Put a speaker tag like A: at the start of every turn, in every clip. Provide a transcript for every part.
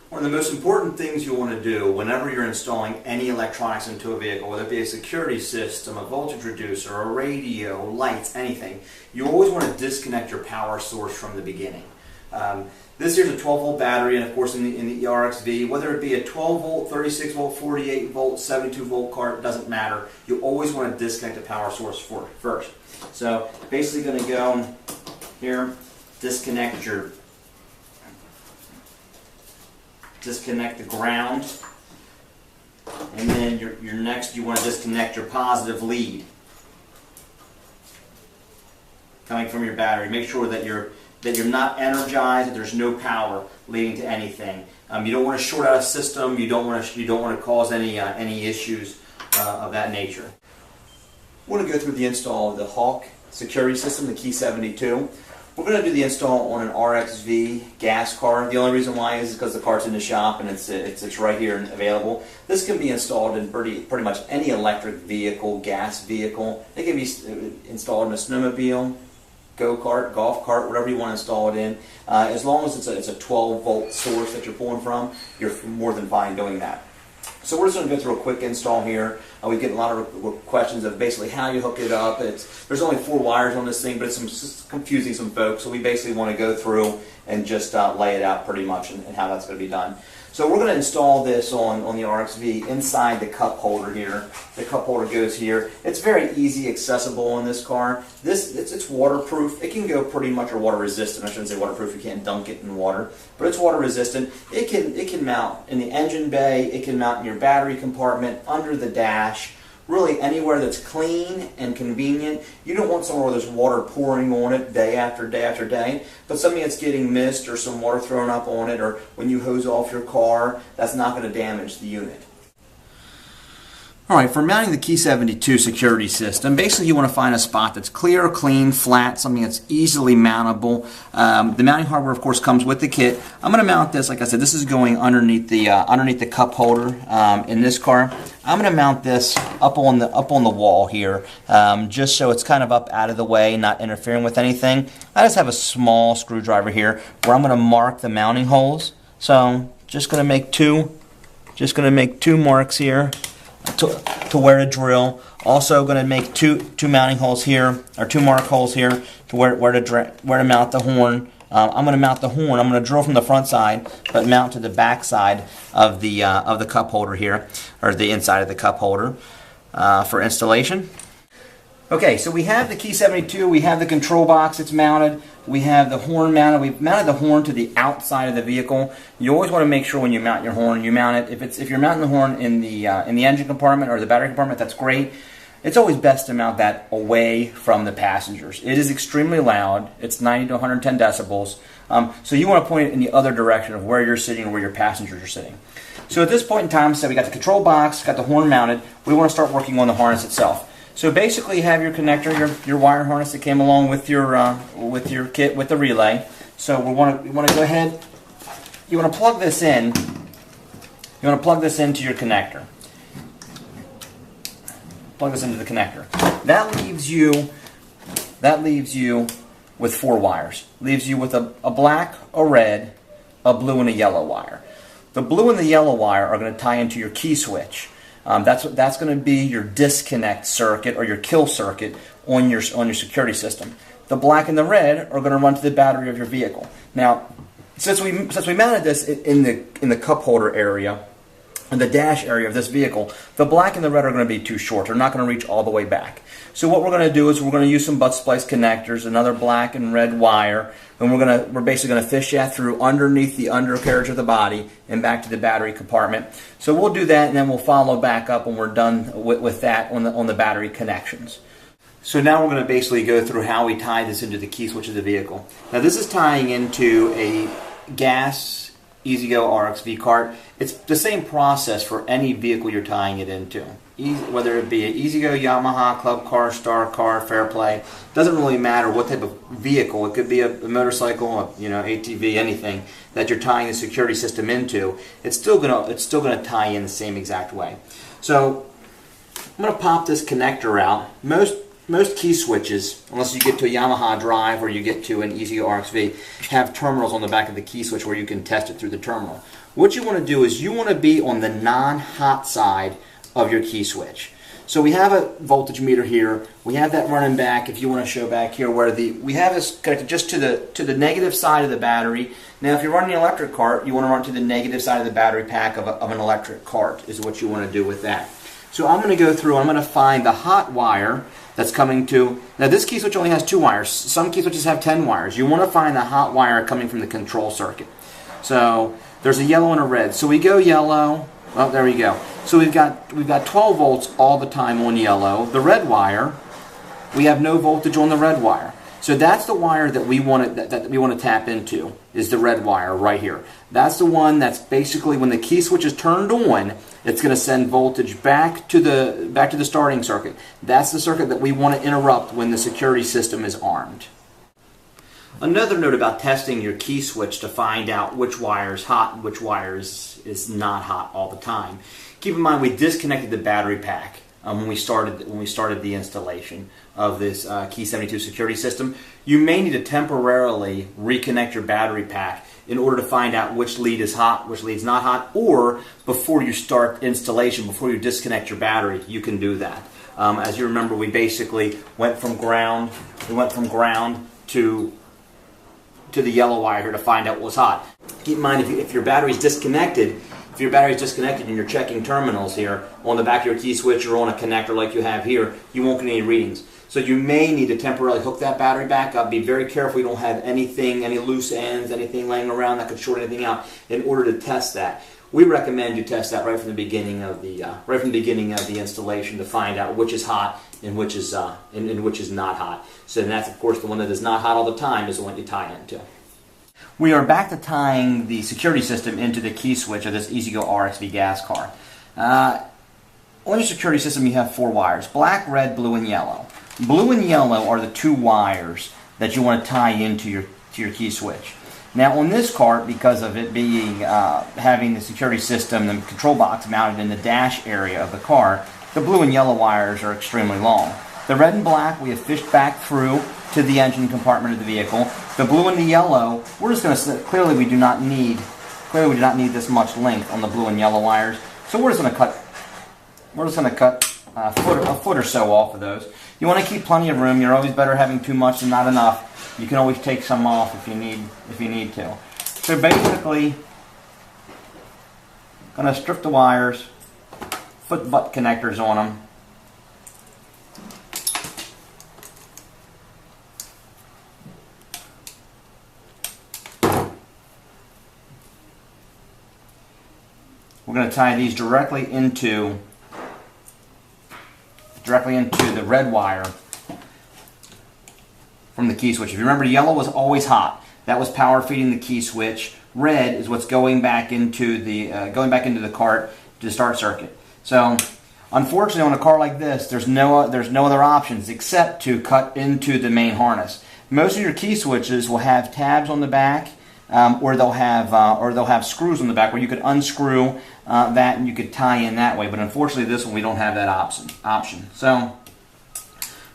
A: One of the most important things you want to do whenever you're installing any electronics into a vehicle, whether it be a security system, a voltage reducer, a radio, lights, anything, you always want to disconnect your power source from the beginning. This here's a 12-volt battery, and of course in the RXV, whether it be a 12-volt, 36-volt, 48-volt, 72-volt car, it doesn't matter. You always want to disconnect the power source first. So basically going to go here, disconnect the ground, and then your next you want to disconnect your positive lead coming from your battery. Make sure that you're not energized, that there's no power leading to anything. You don't want to short out a system. You don't want to cause any issues of that nature. We're going to go through the install of the Hawk security system, the KEY-72. We're going to do the install on an RXV gas car. The only reason why is because the car's in the shop and it's right here and available. This can be installed in pretty much any electric vehicle, gas vehicle. It can be installed in a snowmobile, go-kart, golf cart, whatever you want to install it in. As long as it's a 12-volt source that you're pulling from, you're more than fine doing that. So we're just going to go through a quick install here. We get a lot of questions of basically how you hook it up. There's only 4 wires on this thing, but it's confusing some folks. So we basically want to go through and just lay it out pretty much and how that's going to be done. So we're going to install this on the RXV inside the cup holder here. The cup holder goes here. It's very easy accessible on this car. It's waterproof. It can go pretty much, or water resistant. I shouldn't say waterproof. You can't dunk it in water, but it's water resistant. It can mount in the engine bay. It can mount in your battery compartment, under the dash. Really anywhere that's clean and convenient. You don't want somewhere where there's water pouring on it day after day after day, but something that's getting mist or some water thrown up on it, or when you hose off your car, that's not going to damage the unit. Alright, for mounting the KEY-72 security system, basically you want to find a spot that's clear, clean, flat, something that's easily mountable. The mounting hardware, of course, comes with the kit. I'm going to mount this, like I said, this is going underneath the cup holder in this car. I'm going to mount this up on the wall here, just so it's kind of up out of the way, not interfering with anything. I just have a small screwdriver here where I'm going to mark the mounting holes. So just going to make two marks here to where to drill. Also going to make two mounting holes here, or 2 mark holes here to where to mount the horn. I'm going to mount the horn. I'm going to drill from the front side, but mount to the back side of the cup holder here, or the inside of the cup holder for installation. Okay, so we have the KEY-72. We have the control box. It's mounted. We have the horn mounted. We've mounted the horn to the outside of the vehicle. You always want to make sure when you mount your horn, you mount it. If you're mounting the horn in the engine compartment or the battery compartment, that's great. It's always best to mount that away from the passengers. It is extremely loud. It's 90 to 110 decibels. So you want to point it in the other direction of where you're sitting or where your passengers are sitting. So at this point in time, so we got the control box, got the horn mounted. We want to start working on the harness itself. So basically, you have your connector, your wire harness that came along with your kit with the relay. So we want to go ahead. You want to plug this in. You want to plug this into your connector. Plug this into the connector. That leaves you with 4 wires. Leaves you with a black, a red, a blue, and a yellow wire. The blue and the yellow wire are going to tie into your key switch. That's going to be your disconnect circuit or your kill circuit on your security system. The black and the red are going to run to the battery of your vehicle. Now, since we mounted this in the cup holder area, in the dash area of this vehicle, the black and the red are going to be too short. They're not going to reach all the way back. So what we're going to do is we're going to use some butt splice connectors, another black and red wire, and we're basically going to fish that through underneath the undercarriage of the body and back to the battery compartment. So we'll do that, and then we'll follow back up when we're done with that on the battery connections. So now we're going to basically go through how we tie this into the key switch of the vehicle. Now this is tying into a gas E-Z-GO RXV cart. It's the same process for any vehicle you're tying it into. Whether it be an E-Z-GO, Yamaha, Club Car, Star Car, Fairplay, doesn't really matter what type of vehicle. It could be a motorcycle, ATV, anything that you're tying the security system into. It's still gonna tie in the same exact way. So I'm gonna pop this connector out. Most most key switches, unless you get to a Yamaha drive or you get to an EasyGo RXV, have terminals on the back of the key switch where you can test it through the terminal. What you want to do is you want to be on the non-hot side of your key switch. So we have a voltage meter here. We have that running back, if you want to show back here, where we have this connected just to the negative side of the battery. Now, if you're running an electric cart, you want to run to the negative side of the battery pack of an electric cart, is what you want to do with that. So I'm going to go through, I'm going to find the hot wire that's coming to, now this key switch only has 2 wires. Some key switches have 10 wires. You want to find the hot wire coming from the control circuit. So there's a yellow and a red. So we go yellow. Well, there we go. So we've got 12 volts all the time on yellow. The red wire, we have no voltage on the red wire. So that's the wire that we want to tap into, is the red wire right here. That's the one that's basically when the key switch is turned on, it's going to send voltage back to the starting circuit. That's the circuit that we want to interrupt when the security system is armed. Another note about testing your key switch to find out which wire is hot and which wire is not hot all the time. Keep in mind we disconnected the battery pack when we started the installation of this KEY-72 security system. You may need to temporarily reconnect your battery pack in order to find out which lead is hot, which lead is not hot, or before you start installation, before you disconnect your battery, you can do that. As you remember, we basically went from ground to the yellow wire here to find out what was hot. Keep in mind, if your battery's disconnected, and you're checking terminals here on the back of your key switch or on a connector like you have here, you won't get any readings. So you may need to temporarily hook that battery back up. Be very careful you don't have anything, any loose ends, anything laying around that could short anything out in order to test that. We recommend you test that right from the beginning of the installation to find out which is hot and which is not hot. So that's of course the one that is not hot all the time is the one you tie into. We are back to tying the security system into the key switch of this EasyGo RXV gas car. On your security system you have 4 wires: black, red, blue, and yellow. Blue and yellow are the 2 wires that you want to tie into your key switch. Now on this cart, because of it being having the security system, the control box mounted in the dash area of the car, the blue and yellow wires are extremely long. The red and black we have fished back through to the engine compartment of the vehicle. The blue and the yellow, we're just going to clearly we do not need this much length on the blue and yellow wires. So we're just going to cut a foot or so off of those. You want to keep plenty of room. You're always better having too much than not enough. You can always take some off if you need to. So basically, going to strip the wires, put butt connectors on them. We're going to tie these directly into the red wire from the key switch. If you remember, yellow was always hot. That was power feeding the key switch. Red is what's going back into the cart to the start circuit. So, unfortunately, on a car like this, there's no other options except to cut into the main harness. Most of your key switches will have tabs on the back, or they'll have screws on the back where you could unscrew that and you could tie in that way. But unfortunately, this one we don't have that option.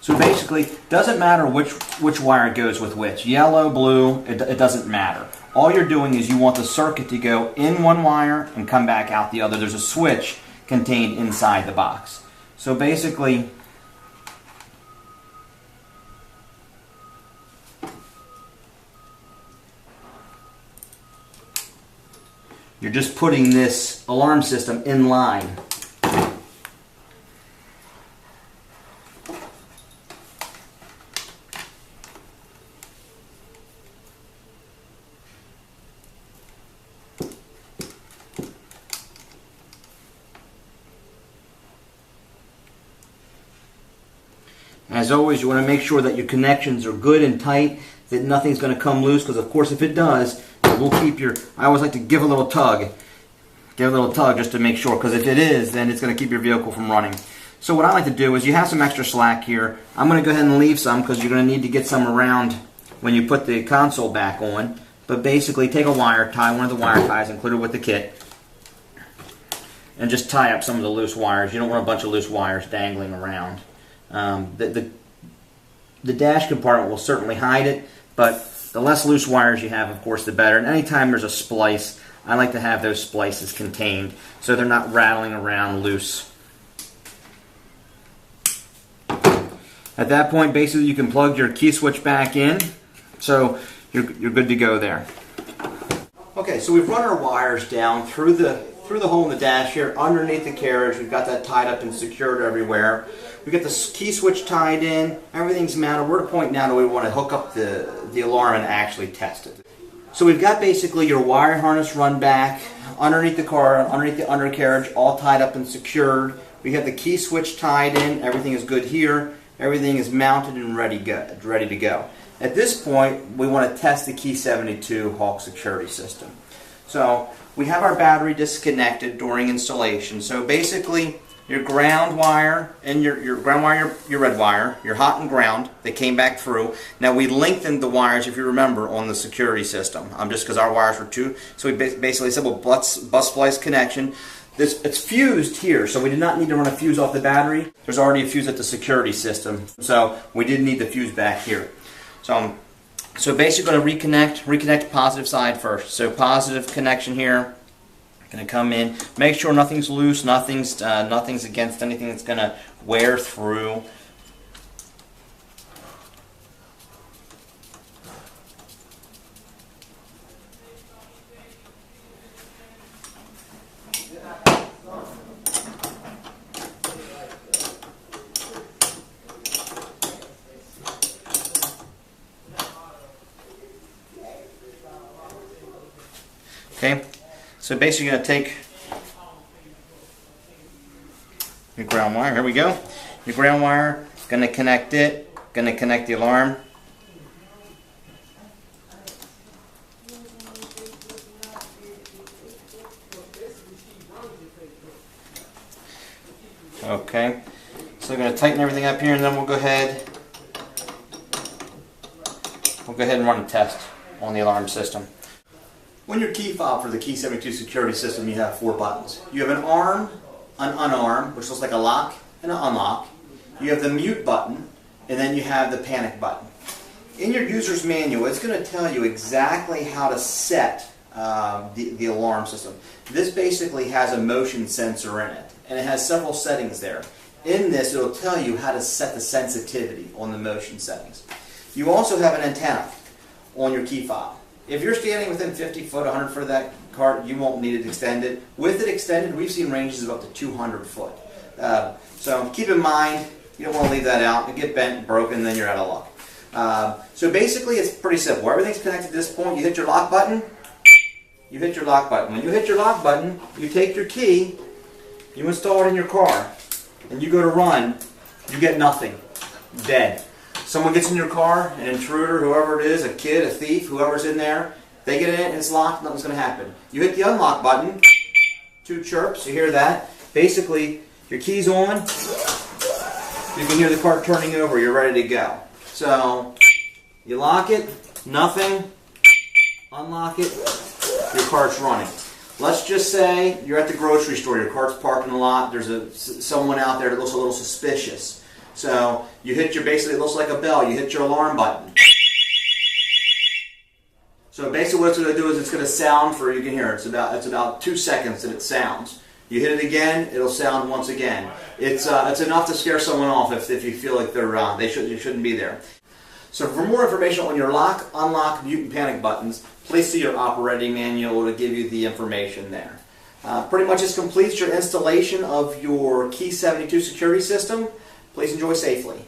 A: So basically, doesn't matter which wire goes with which. Yellow, blue, it doesn't matter. All you're doing is you want the circuit to go in one wire and come back out the other. There's a switch contained inside the box. So basically, you're just putting this alarm system in line. As always, you want to make sure that your connections are good and tight, that nothing's going to come loose, because of course if it does, it will keep your, I always like to give a little tug just to make sure, because if it is, then it's going to keep your vehicle from running. So what I like to do is, you have some extra slack here. I'm going to go ahead and leave some, because you're going to need to get some around when you put the console back on. But basically, take a wire, tie one of the wire ties included with the kit, and just tie up some of the loose wires. You don't want a bunch of loose wires dangling around. The dash compartment will certainly hide it, but the less loose wires you have, of course, the better. And anytime there's a splice, I like to have those splices contained so they're not rattling around loose. At that point, basically, you can plug your key switch back in, so you're good to go there. Okay, so we've run our wires down through the hole in the dash here, underneath the carriage. We've got that tied up and secured everywhere. We got the key switch tied in. Everything's mounted. We're at a point now that we want to hook up the alarm and actually test it. So we've got basically your wire harness run back underneath the car, underneath the undercarriage, all tied up and secured. We have the key switch tied in. Everything is good here. Everything is mounted and ready to go. At this point, we want to test the KEY-72 Hawk security system. So we have our battery disconnected during installation. So basically, your ground wire and your ground wire, your red wire, your hot and ground, they came back through. Now we lengthened the wires, if you remember, on the security system, just because our wires were too. So we basically said, well, bus splice connection. It's fused here, so we did not need to run a fuse off the battery. There's already a fuse at the security system, so we didn't need the fuse back here. So basically going to reconnect the positive side first. So positive connection here. Going to come in, make sure nothing's loose, nothing's against anything that's going to wear through. Okay, so basically you're going to take your ground wire, here we go, your ground wire, going to connect it, going to connect the alarm. Okay, so we're going to tighten everything up here and then we'll go ahead and run a test on the alarm system. On your key fob for the KEY-72 security system, you have 4 buttons. You have an arm, an unarm, which looks like a lock, and an unlock. You have the mute button, and then you have the panic button. In your user's manual, it's going to tell you exactly how to set the alarm system. This basically has a motion sensor in it, and it has several settings there. In this, it'll tell you how to set the sensitivity on the motion settings. You also have an antenna on your key fob. If you're standing within 50 foot, 100 foot of that cart, you won't need it extended. With it extended, we've seen ranges of up to 200 foot. So keep in mind, you don't want to leave that out. If you get bent and broken, then you're out of luck. So basically, it's pretty simple. Everything's connected at this point. You hit your lock button. You hit your lock button. When you hit your lock button, you take your key, you install it in your car, and you go to run, you get nothing. Dead. Someone gets in your car, an intruder, whoever it is, a kid, a thief, whoever's in there, they get in, it's locked, nothing's going to happen. You hit the unlock button, 2 chirps, you hear that. Basically, your key's on, you can hear the car turning over, you're ready to go. So, you lock it, nothing, unlock it, your car's running. Let's just say you're at the grocery store, your car's parked in the lot, there's someone out there that looks a little suspicious. So you hit basically it looks like a bell, you hit your alarm button. So basically what it's going to do is it's going to sound for, you can hear it, it's about 2 seconds that it sounds. You hit it again, it'll sound once again. It's enough to scare someone off if you feel like they shouldn't be there. So for more information on your lock, unlock, mute, and panic buttons, please see your operating manual to give you the information there. Pretty much this completes your installation of your KEY-72 security system. Please enjoy safely.